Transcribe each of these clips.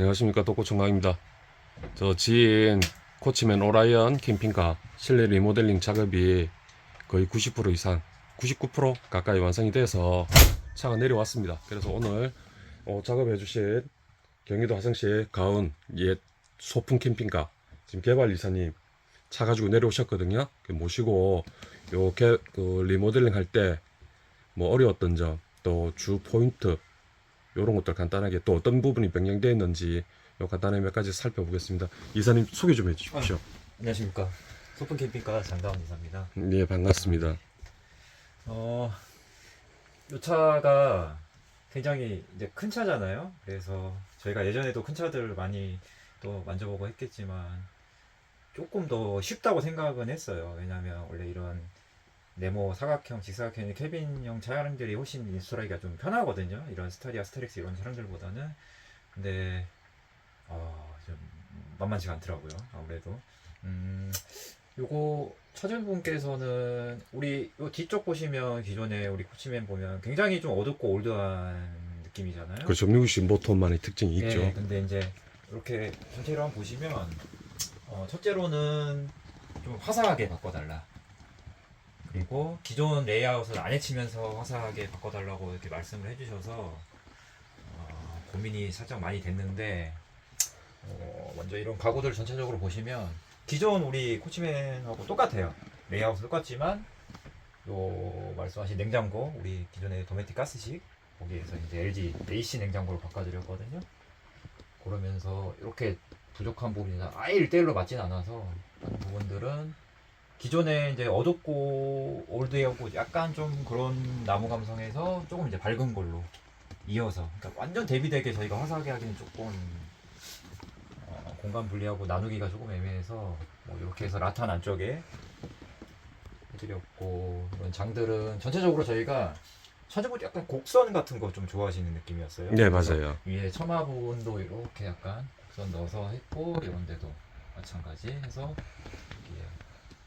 안녕하십니까, 독고청강입니다. 저 지인 코치맨 오라이언 캠핑카 실내 리모델링 작업이 거의 90% 이상 99% 가까이 완성이 돼서 차가 내려왔습니다. 그래서 오늘 작업해 주신 경기도 화성시 가은 옛 소풍 캠핑카 지금 개발 이사님 차 가지고 내려오셨거든요. 모시고 그 리모델링 할 때 뭐 어려웠던 점, 또 주 포인트 요런 것들 간단하게, 또 어떤 부분이 변경되어 있는지 요 간단하게 몇 가지 살펴보겠습니다. 이사님 소개 좀 해주십시오. 안녕하십니까. 소풍 캠핑카 장다운 이사입니다. 네, 반갑습니다. 이 차가 굉장히 이제 큰 차잖아요. 그래서 저희가 예전에도 큰 차들 많이 또 만져보고 했겠지만 조금 더 쉽다고 생각은 했어요. 왜냐하면 원래 이런 네모 사각형, 직사각형 캐빈형 차량들이 훨씬 인스톨하기가 좀 편하거든요. 이런 스타리아, 스타렉스 이런 차량들보다는. 근데 좀 만만치가 않더라고요. 아무래도 요거 차주분께서는 우리 요 뒤쪽 보시면 기존에 우리 코치맨 보면 굉장히 좀 어둡고 올드한 느낌이잖아요. 그 점유구식 모터만의 특징이 있죠. 예, 근데 이제 이렇게 전체로 한번 보시면 첫째로는 좀 화사하게 바꿔달라. 그리고 기존 레이아웃을 안 해치면서 화사하게 바꿔달라고 이렇게 말씀을 해주셔서 고민이 살짝 많이 됐는데, 먼저 이런 가구들 전체적으로 보시면 기존 우리 코치맨하고 똑같아요. 레이아웃은 똑같지만 요 말씀하신 냉장고, 우리 기존의 도메틱 가스식 거기에서 이제 LG AC 냉장고로 바꿔드렸거든요. 그러면서 이렇게 부족한 부분이나 아예 1대1로 맞진 않아서 하는 부분들은 기존에 이제 어둡고 올드하고 약간 좀 그런 나무 감성에서 조금 이제 밝은 걸로 이어서, 그러니까 완전 대비되게 저희가 화사하게 하기는 조금 공간 분리하고 나누기가 조금 애매해서 뭐 이렇게 해서 라탄 안쪽에 해드렸고, 이런 장들은 전체적으로 저희가 차주분 약간 곡선 같은 거 좀 좋아하시는 느낌이었어요. 네, 맞아요. 위에 처마 부분도 이렇게 약간 곡선 넣어서 했고, 이런 데도 마찬가지 해서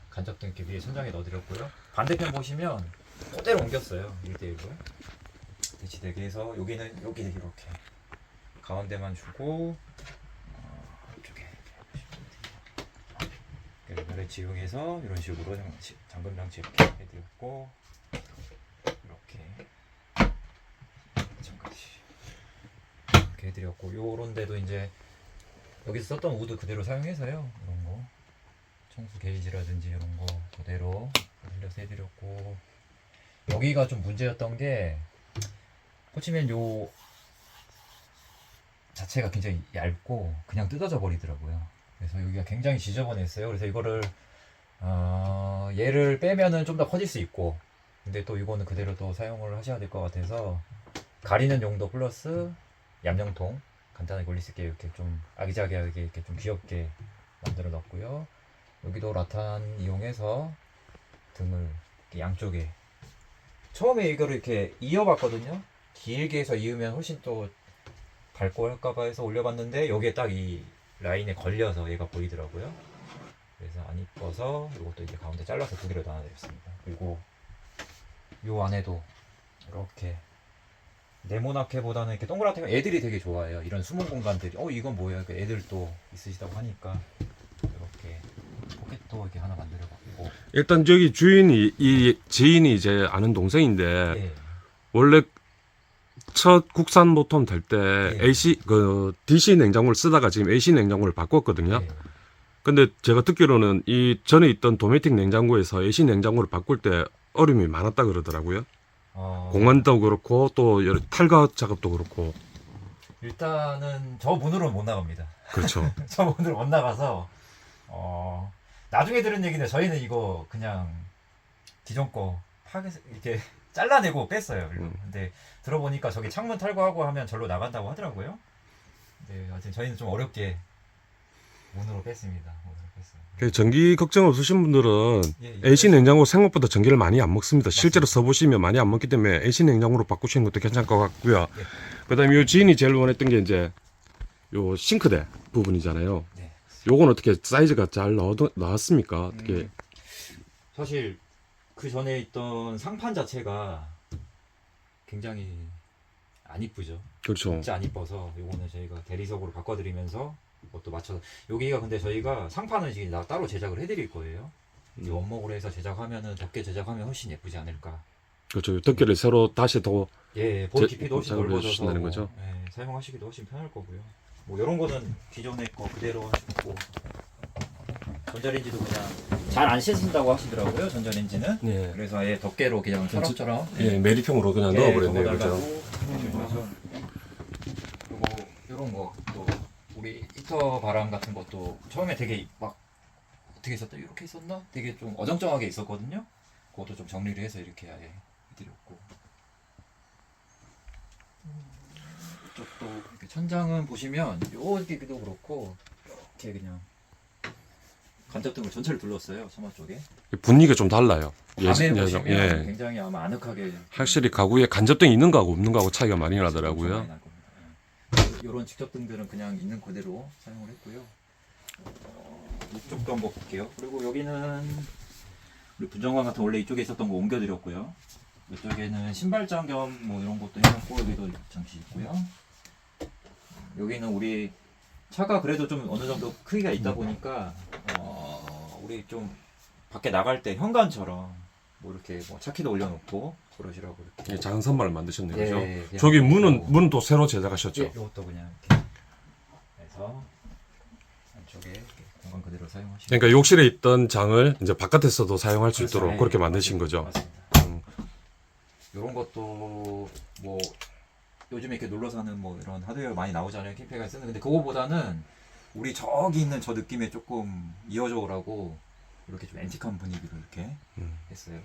간접등 이렇게 위에 천장에 넣어드렸고요. 반대편 보시면 그대로 옮겼어요. 1대1로 대치되게 해서 여기는 여기 이렇게 가운데만 주고 이쪽에 열에 지붕에서 이런 식으로 잠금 장치 이렇게 해드렸고, 이렇게 마찬가지 이렇게 해드렸고, 요런 데도 이제 여기서 썼던 우드 그대로 사용해서요. 이런 거 청수 게이지라든지 이런 거 그대로 흘려서 해드렸고, 여기가 좀 문제였던 게 코치맨 요 자체가 굉장히 얇고 그냥 뜯어져 버리더라고요. 그래서 여기가 굉장히 지저분했어요. 그래서 이거를 얘를 빼면은 좀 더 커질 수 있고, 근데 또 이거는 그대로 또 사용을 하셔야 될 것 같아서 가리는 용도 플러스 얌전통 간단하게 올릴 수 있게 이렇게 좀 아기자기하게 이렇게 좀 귀엽게 만들어 놨고요. 여기도 라탄 이용해서 등을 양쪽에, 처음에 이거를 이렇게 이어봤거든요. 길게 해서 이으면 훨씬 또 밝고 할까봐 해서 올려봤는데 여기에 딱 이 라인에 걸려서 얘가 보이더라고요. 그래서 안 이뻐서 이것도 이제 가운데 잘라서 두 개로 나눠드렸습니다. 그리고 요 안에도 이렇게 네모나케보다는 이렇게 동그랗게 애들이 되게 좋아해요. 이런 숨은 공간들이 이건 뭐예요? 애들 또 있으시다고 하니까 이렇게 포켓도 이렇게 하나 만들어봤고. 일단 저기 이 지인이 이제 아는 동생인데, 네. 원래 첫 국산 모톰 될 때 네. DC 냉장고를 쓰다가 지금 AC 냉장고를 바꿨거든요. 네. 근데 제가 듣기로는 이 전에 있던 도메틱 냉장고에서 AC 냉장고를 바꿀 때 어려움이 많았다 그러더라고요. 공간도 그렇고 또 여러 탈거 작업도 그렇고. 일단은 저 문으로는 못 나갑니다. 그렇죠. 저 문으로 못 나가서 나중에 들은 얘기는 저희는 이거 그냥 기존 거 이렇게 잘라내고 뺐어요. 근데 들어보니까 저기 창문 탈거하고 하면 절로 나간다고 하더라고요. 근데 하여튼 저희는 좀 어렵게 문으로 뺐습니다. 전기 걱정 없으신 분들은 예, AC 냉장고 생각보다 전기를 많이 안 먹습니다. 실제로 써보시면 많이 안 먹기 때문에 AC 냉장고로 바꾸시는 것도 괜찮을 것 같고요. 예. 그다음에 요 지인이 제일 원했던 게 이제 요 싱크대 부분이잖아요. 네. 요건 어떻게 사이즈가 잘 나왔습니까? 어떻게? 사실 그 전에 있던 상판 자체가 굉장히 안 이쁘죠. 그렇죠. 진짜 안 이뻐서 요거는 저희가 대리석으로 바꿔드리면서 그것도 맞춰서 여기가 근데 저희가 상판을 지금 따로 제작을 해드릴 거예요. 이 원목으로 해서 제작하면은 덮개 제작하면 훨씬 예쁘지 않을까. 그렇죠. 덮개를 새로 다시 더 예, 볼 깊이도 훨씬 작업을 넓어져서 해주신다는 거죠? 예, 사용하시기도 훨씬 편할 거고요. 뭐 이런 거는 기존의 거 그대로 하시고 전자레인지도 그냥 잘 안 씻는다고 하시더라고요. 전자레인지는. 예. 그래서 아예 덮개로 그냥 서랍처럼 예, 메리통으로 그냥 넣어버렸네요. 그죠? 그리고 이런 것도 우리 히터 바람 같은 것도 처음에 되게 막 어떻게 있었다 이렇게 있었나? 되게 좀 어정쩡하게 있었거든요. 그것도 좀 정리를 해서 이렇게 아예 해드렸고 이쪽도 이렇게 천장은 보시면 여기도 그렇고 이렇게 그냥 간접등을 전체를 둘렀어요. 처마 쪽에. 분위기가 좀 달라요. 밤에 예전, 보시면 예. 굉장히 아마 아늑하게 확실히 가구에 간접등이 있는 거하고 없는 거하고 차이가 많이 많이 나더라고요. 날 겁니다. 예. 이런 직접등들은 그냥 있는 그대로 사용을 했고요. 이쪽도 한번 볼게요. 그리고 여기는 우리 분정관 같은 원래 이쪽에 있었던 거 옮겨드렸고요. 이쪽에는 신발장 겸 뭐 이런 것도 해놨고 여기도 장치 있고요. 여기는 우리 차가 그래도 좀 어느 정도 크기가 있다 보니까 우리 좀 밖에 나갈 때 현관처럼 뭐 이렇게 뭐 차키도 올려놓고 그러시라고 이렇게 예, 작은 선반을 만드셨네요. 그죠? 예, 그냥 저기 그러고. 문은 또 새로 제작하셨죠? 예, 이것도 그냥 이렇게 해서 안쪽에 이렇게 공간 그대로 사용하시면 그러니까 욕실에 있던 장을 이제 바깥에서도 사용할 수 그렇죠. 있도록 예, 그렇게 만드신 맞습니다. 거죠. 맞습니다. 이런 것도 뭐 요즘에 이렇게 놀러 사는 뭐 이런 하드웨어 많이 나오잖아요. 캠핑카에 쓰는. 근데 그거보다는 우리 저기 있는 저 느낌에 조금 이어져 오라고 이렇게 좀 앤틱한 분위기로 이렇게 했어요.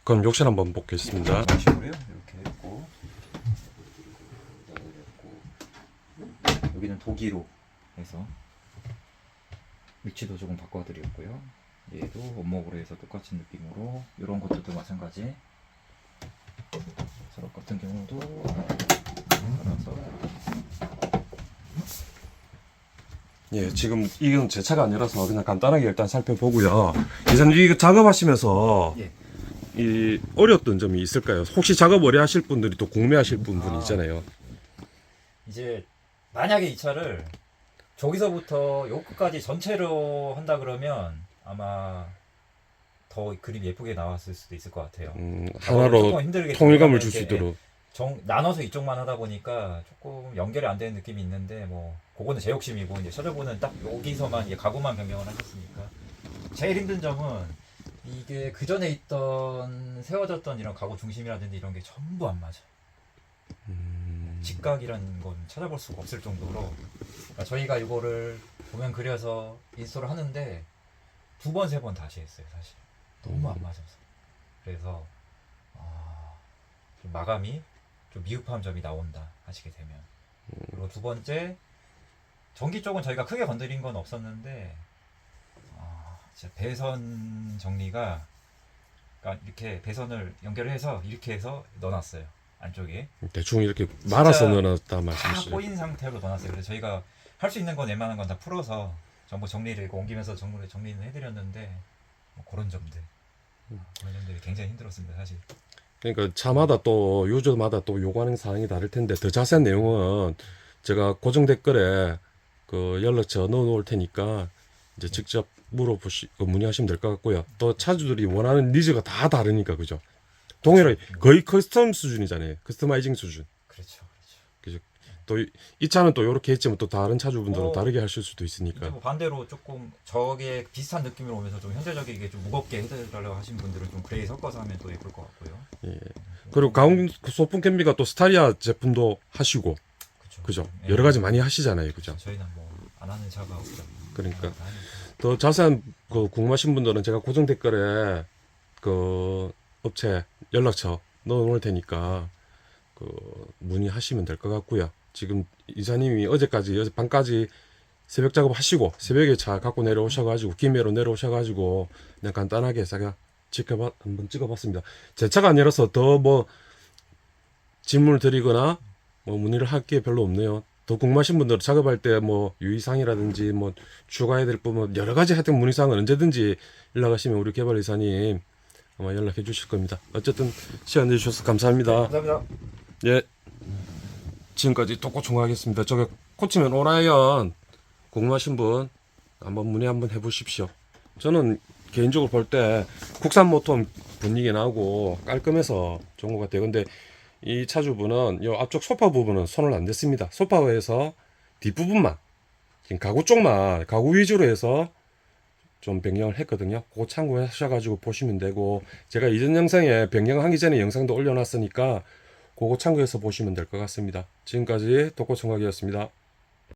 그럼 욕실 한번 보겠습니다. 이런 식으로요. 이렇게 했고 여기는 도기로 해서 위치도 조금 바꿔드렸고요. 얘도 원목으로 해서 똑같은 느낌으로 이런 것들도 마찬가지. 서랍 같은 경우도 알아서 예, 지금 이건 제 차가 아니라서 그냥 간단하게 일단 살펴보고요. 이사님 이거 작업하시면서 예. 이 어려웠던 점이 있을까요? 혹시 작업 오래 하실 분들이 또 공매하실 분들이 있잖아요. 이제 만약에 이 차를 저기서부터 요 끝까지 전체로 한다 그러면 아마 더 그림이 예쁘게 나왔을 수도 있을 것 같아요. 하나로 조금 힘들겠지만 통일감을 줄 수 이렇게 있도록. 나눠서 이쪽만 하다 보니까 조금 연결이 안 되는 느낌이 있는데 뭐 그거는 제 욕심이고 이제 셔터분은 딱 여기서만 이제 가구만 변경을 하셨으니까 제일 힘든 점은 이게 그 전에 있던 세워졌던 이런 가구 중심이라든지 이런 게 전부 안 맞아. 직각이라는 건 찾아볼 수가 없을 정도로 그러니까 저희가 이거를 보면 그려서 인스톨을 하는데 2번, 3번 다시 했어요. 사실 너무 안 맞아서 그래서 좀 마감이 좀 미흡한 점이 나온다 하시게 되면 그리고 두 번째 전기 쪽은 저희가 크게 건드린 건 없었는데 진짜 배선 정리가 그러니까 이렇게 배선을 연결해서 이렇게 해서 넣어놨어요. 안쪽에 대충 이렇게 말아서 진짜 넣어놨다 다 말씀이시죠? 꼬인 상태로 넣어놨어요. 그래서 저희가 할 수 있는 건 웬만한 건 다 풀어서 전부 정리를 이거 옮기면서 정리는 해드렸는데 뭐 그런 점들 그런 점들이 굉장히 힘들었습니다. 사실. 그러니까 차마다 또 유저마다 또 요구하는 사항이 다를 텐데 더 자세한 내용은 제가 고정 댓글에 그 연락처 넣어놓을 테니까 이제 직접 문의하시면 될 것 같고요. 또 차주들이 원하는 니즈가 다 다르니까 그죠? 동일하게 거의 커스텀 수준이잖아요. 커스터마이징 수준. 그렇죠. 또 이 차는 또 이렇게 했지만 또 다른 차주분들은 어. 다르게 하실 수도 이제 있으니까. 뭐 반대로 조금 저게 비슷한 느낌으로 오면서 좀 현대적이게 좀 무겁게 해달라고 하신 분들은 좀 그레이 섞어서 하면 또 예쁠 것 같고요. 예. 그리고 가운 소품 캠비가 또 스타리아 제품도 하시고 그죠? 예. 여러 가지 많이 하시잖아요, 그죠? 저희는 뭐 안 하는 차가 없죠. 그러니까 다 하니까. 더 자세한 그 궁금하신 분들은 제가 고정 댓글에 그 업체 연락처 넣어놓을 테니까 그 문의하시면 될 것 같고요. 지금 이사님이 어제 밤까지 새벽 작업하시고 새벽에 차 갖고 내려오셔가지고 김해로 내려오셔가지고 그냥 간단하게 제가 한번 찍어봤습니다. 제 차가 아니라서 더 뭐 질문을 드리거나 뭐 문의를 할 게 별로 없네요. 더 궁금하신 분들은 작업할 때 뭐 유의사항이라든지 뭐 추가해야 될 부분 여러 가지 하여튼 문의사항은 언제든지 연락하시면 우리 개발이사님 아마 연락해 주실 겁니다. 어쨌든 시간 내주셔서 감사합니다. 감사합니다. 예. 지금까지 독고총하겠습니다. 저게 코치맨 오라이언 궁금하신 분 한번 문의 한번 해보십시오. 저는 개인적으로 볼 때 국산 모터 분위기 나고 깔끔해서 좋은 것 같아요. 근데 이 차주분은 이 앞쪽 소파 부분은 손을 안 댔습니다. 소파에서 뒷부분만 지금 가구 쪽만 가구 위주로 해서 좀 변경을 했거든요. 그거 참고하셔가지고 보시면 되고, 제가 이전 영상에 변경하기 전에 영상도 올려놨으니까 그거 참고해서 보시면 될 것 같습니다. 지금까지 독고총각이었습니다.